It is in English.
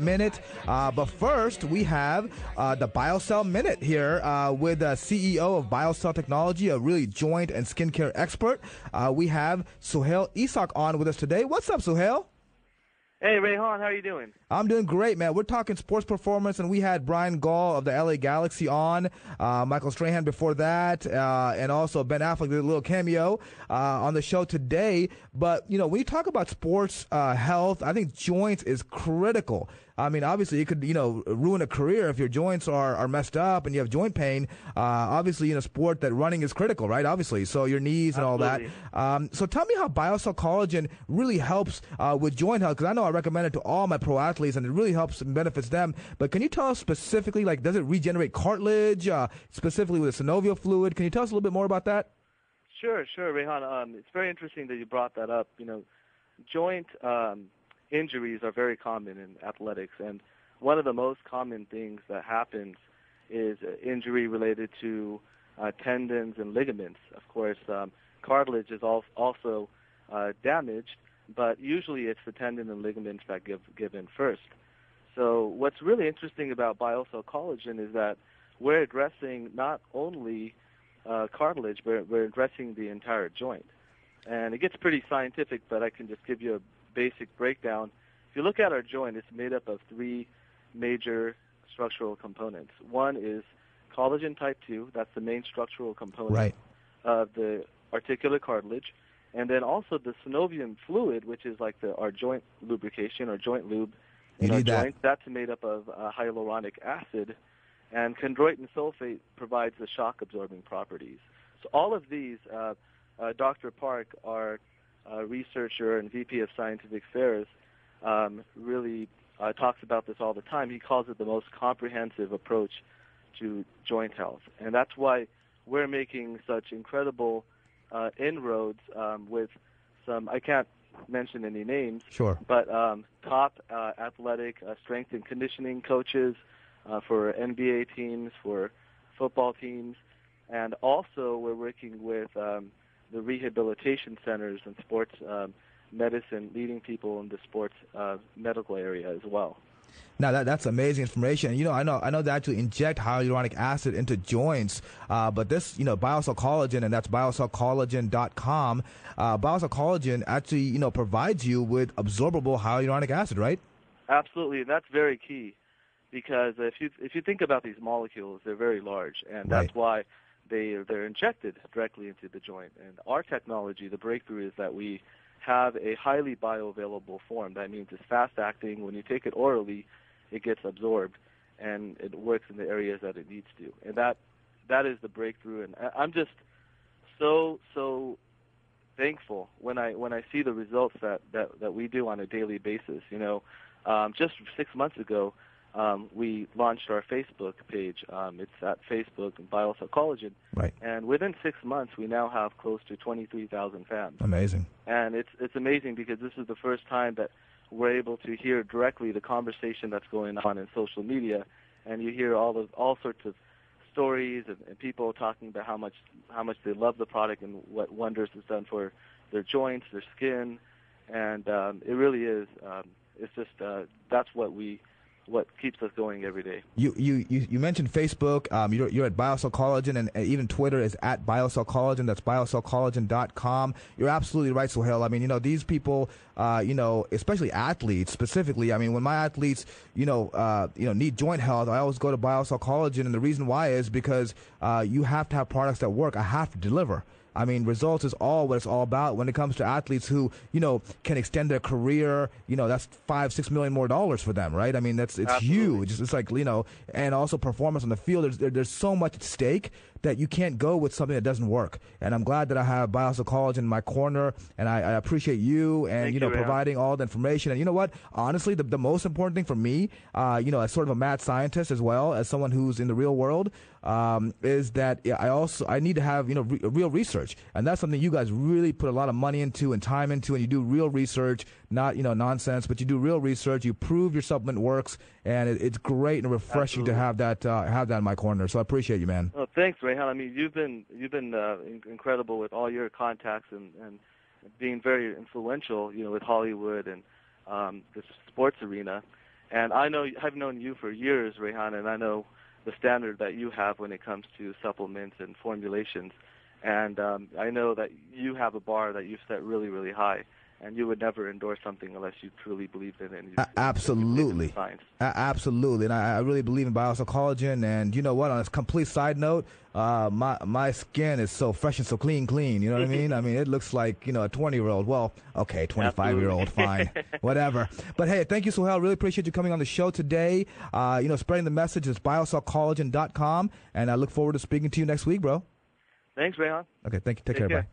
Minute. But first, we have the BioCell Minute here with the CEO of BioCell Technology, a really joint and skincare expert. We have Suhail Ishaq on with us today. What's up, Suhail? Hey, Rehan, how are you doing? I'm doing great, man. We're talking sports performance, and we had Brian Gall of the LA Galaxy on, Michael Strahan before that, and also Ben Affleck did a little cameo on the show today. But, you know, when you talk about sports health, I think joints is critical. I mean, obviously, it could, ruin a career if your joints are messed up and you have joint pain. Obviously, in a sport that running is critical, right? Obviously, so your knees and Absolutely. all that. So tell me how BioCell Collagen really helps with joint health, because I know I recommend it to all my pro athletes, and it really helps and benefits them. But can you tell us specifically, like, does it regenerate cartilage, specifically with the synovial fluid? Can you tell us a little bit more about that? Sure, Rehan. It's very interesting that you brought that up. Joint injuries are very common in athletics, and one of the most common things that happens is injury related to tendons and ligaments. Of course, cartilage is also damaged, but usually it's the tendon and ligaments that give in first. So what's really interesting about BioCell Collagen is that we're addressing not only cartilage, but we're addressing the entire joint. And it gets pretty scientific, but I can just give you a basic breakdown. If you look at our joint, it's made up of three major structural components. One is collagen type 2. That's the main structural component of the articular cartilage. And then also the synovium fluid, which is like our joint lubrication or joint lube in our joints. That's made up of hyaluronic acid. And chondroitin sulfate provides the shock-absorbing properties. So all of these, Dr. Park, our researcher and VP of Scientific Affairs, really talks about this all the time. He calls it the most comprehensive approach to joint health. And that's why we're making such incredible inroads with some, I can't mention any names, Sure, but top athletic strength and conditioning coaches for NBA teams, for football teams, and also we're working with the rehabilitation centers and sports medicine, leading people in the sports medical area as well. Now that's amazing information. I know they actually inject hyaluronic acid into joints, but this, BioCell Collagen, and that's biocellcollagen.com. BioCell Collagen actually, provides you with absorbable hyaluronic acid, right? Absolutely, and that's very key, because if you think about these molecules, they're very large, and that's why they're injected directly into the joint. And our technology, the breakthrough, is that we have a highly bioavailable form. That means it's fast-acting. When you take it orally, it gets absorbed, and it works in the areas that it needs to. And that is the breakthrough. And I'm just so thankful when I see the results that we do on a daily basis. Just 6 months ago, we launched our Facebook page. It's at Facebook, BioCell Collagen. Right. And within 6 months, we now have close to 23,000 fans. Amazing. And it's amazing because this is the first time that we're able to hear directly the conversation that's going on in social media, and you hear all sorts of stories and people talking about how much they love the product and what wonders it's done for their joints, their skin, and it really is. It's just that's what keeps us going every day. You mentioned Facebook. You're at BioCell Collagen, and even Twitter is at BioCell Collagen. That's biocellcollagen.com. You're absolutely right, Suhail. I mean, these people, especially athletes specifically. I mean, when my athletes, need joint health, I always go to BioCell Collagen, and the reason why is because you have to have products that work. I have to deliver. I mean, results is all what it's all about when it comes to athletes who, can extend their career. That's $5-6 million more for them, right? I mean, it's huge. It's like, and also performance on the field. There's so much at stake that you can't go with something that doesn't work. And I'm glad that I have BioCell Collagen in my corner, and I appreciate you and, providing all the information. And you know what? Honestly, the most important thing for me, as sort of a mad scientist as well, as someone who's in the real world, is that I need to have, real research. And that's something you guys really put a lot of money into and time into, and you do real research, not, nonsense, but you do real research. You prove your supplement works, and it's great and refreshing to have that in my corner. So I appreciate you, man. Oh, thanks, Rehan. I mean, you've been incredible with all your contacts and being very influential, with Hollywood and the sports arena. And I've known you for years, Rehan, and I know the standard that you have when it comes to supplements and formulations. And I know that you have a bar that you've set really, really high, and you would never endorse something unless you truly believed in it. And Absolutely. Absolutely. And I really believe in BioCell Collagen. And you know what? On a complete side note, my skin is so fresh and so clean. You know what I mean? I mean, it looks like, a 20-year-old. Well, okay, 25-year-old, fine, whatever. But hey, thank you, Suhail. Really appreciate you coming on the show today. Spreading the message is BioCellCollagen.com. And I look forward to speaking to you next week, bro. Thanks, Rehan. Okay, thank you. Take care. Bye.